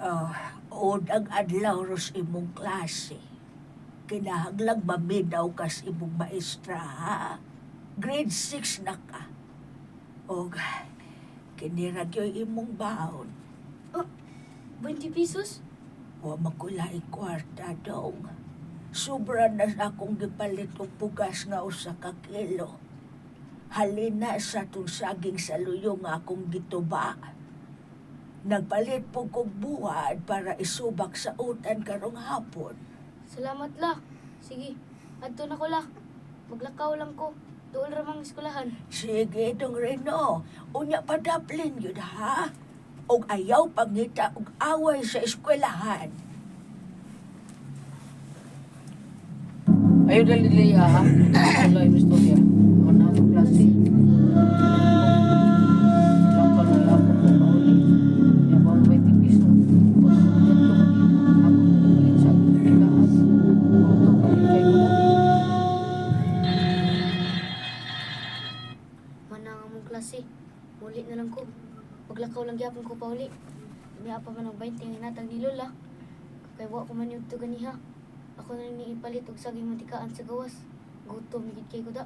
O ang adlaw ros imong klase. Kinahanglang maminaw kas imong maestra, ha? Grade 6 na ka. O kinirag yung imong baon. 20 pesos? O makulay kwarta dong. Sobra na sa akong gipalit og bugas nga usa ka kilo. Halina sa tong saging sa luyong nga akong gituba. Nagpalit po kong buwan para isubak sa utan karong hapon. Salamat la. Sige, adto na ko la. Maglakaw lang ko. Tuol ramang eskwelahan. Sige, dong Reno. Unya padaplin yun, ha? Og ayaw pangita og away sa eskwelahan. Ayo dali dali ha. Wala yung istorya. Mana ang klase. Ilang pa na lang ako kauli. Yung mga 20 piso. Ako nagpalit sa tikaas. Auto palit kayo na. Mana nga mong klase. Muli na lang ko. Maglakaw lang gyapon ko pa uli. Niya pa man ang 20 nga inatag ni Lola. Kay wa ko man yung tuganiha. Ako na lang ipalit og saging mantikaan sa gawas. Gutom gid kay ko da.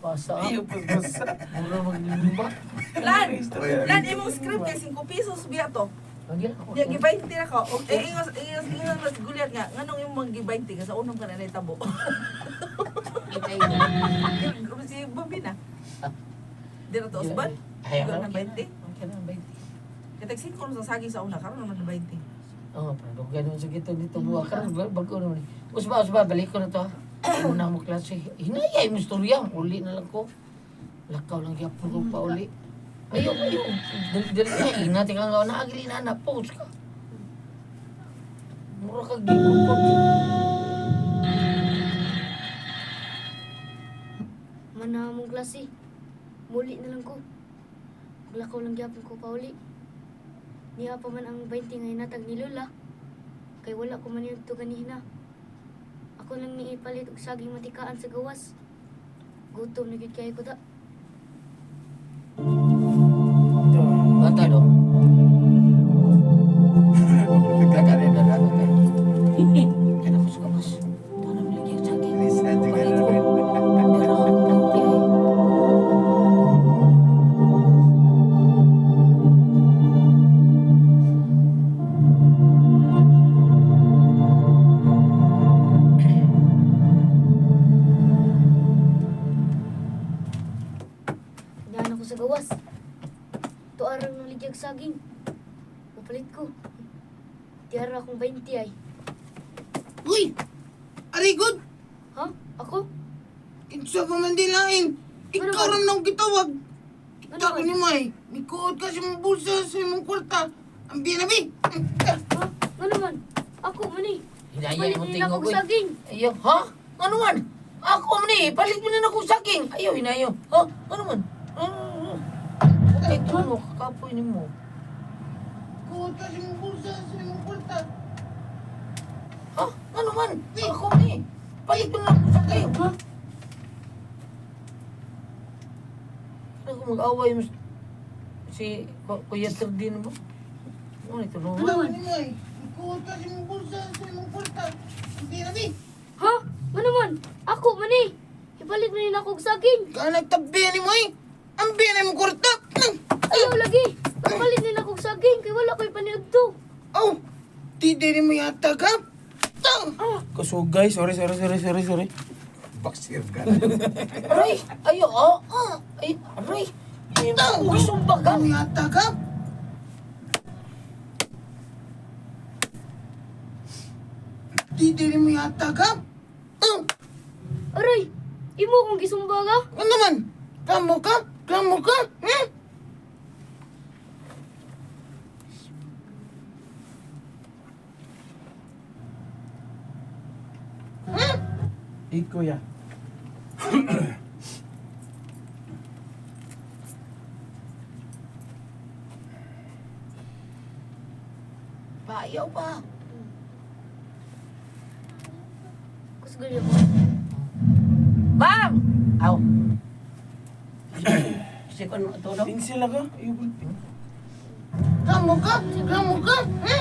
Pasa. Ayaw pagbasa. Mura maglilumba. Lan, imong script kay 5 pesos biya to. Lagi ako. Ya gibay tira ka. O ingos mas gulyat nga. Nganong imong gibay ka sa unang kanay tabo. Itay na. Si Bobby na. Dira to usban. Ayaw Ikaw na na 20. Okay na 20. Katag sin ko sa sagi sa una karon naman na 20. Oo, pero ganun sa gito dito buwa ka. Bago naman. Usba, balik ko na to. Una mo klase. Hinayay mo istorya. Uli na lang ko. Lakaw lang kaya puro pa uli. Ayaw. Dali na. Ingati ka nga na agili na post ka. Mura ka gigong ko. Mana mong klase. Muli na lang ko. Maglakaw lang gyapon ko pa uli. Niya pa man ang 20 nga inatag ni Lola. Kay wala ko man yung tuganihina. Ako lang ni ipalit og saging matikaan sa gawas. Gutom na gid kay ko da. Bata do. Bata. Kaya ko sa gawas. Ito na bilagyan sa akin. Palit ko. Pero ako nanti ay. Yan ako sa gawas. Tuarang ng ligyag saging. Mapalit ko. Tiara akong 20 ay. Uy! Ari good! Ha? Ako? Kinsa pa man dilain! Ikaw ram nang gitawag! Ano Ikaw man? ni May! Mikuot ka sa mong bulsa sa imong kwarta! Ang binabi! Ha? Ano man? Ako man eh. Hinayay Palit mo nila tingog akong ko. saging. Ayaw, ha? Ano man? Ako man eh, palit mo na akong saking. Ayaw, hinayo. Ha? Ano man? Okay, ito mo, kakapoy ni mo. Mikuot ka sa mong bulsa sa imong kwarta! Ha? Ano man? Ako man eh. Palit mo na akong saking. Ha? Ano kung mag-away mo si Kuya Terdin mo? Ano ito, no? Ano ni May? Mikuot ka sa mong bulsa sa imong kwarta! Ang binabi! Ha? Ano man? Ako man eh. Ipalit mo nila akong saging. Ka nagtabi ni May! Ang binay mong kwarta! Ayaw lagi. Ipalit nila akong saging. Kaya wala ko'y paniod to. Oh! Di din mo yata ka! So guys, sorry. Baksir ka. Aray! Ayaw, ay, aray! Ay, gusto ba ka? Ang yata ka! Di din mo yata ka! Aray! Imo kong gisumba ka? Ano man? Kamo ka? Kamo ka? Hmm? Iko ya. Ayaw pa. Kusgulyo mo. Bang! Aw. Kasi ko ano ito daw? Pinsel ka? Ayun. Reklamo ka? Reklamo ka? Ha?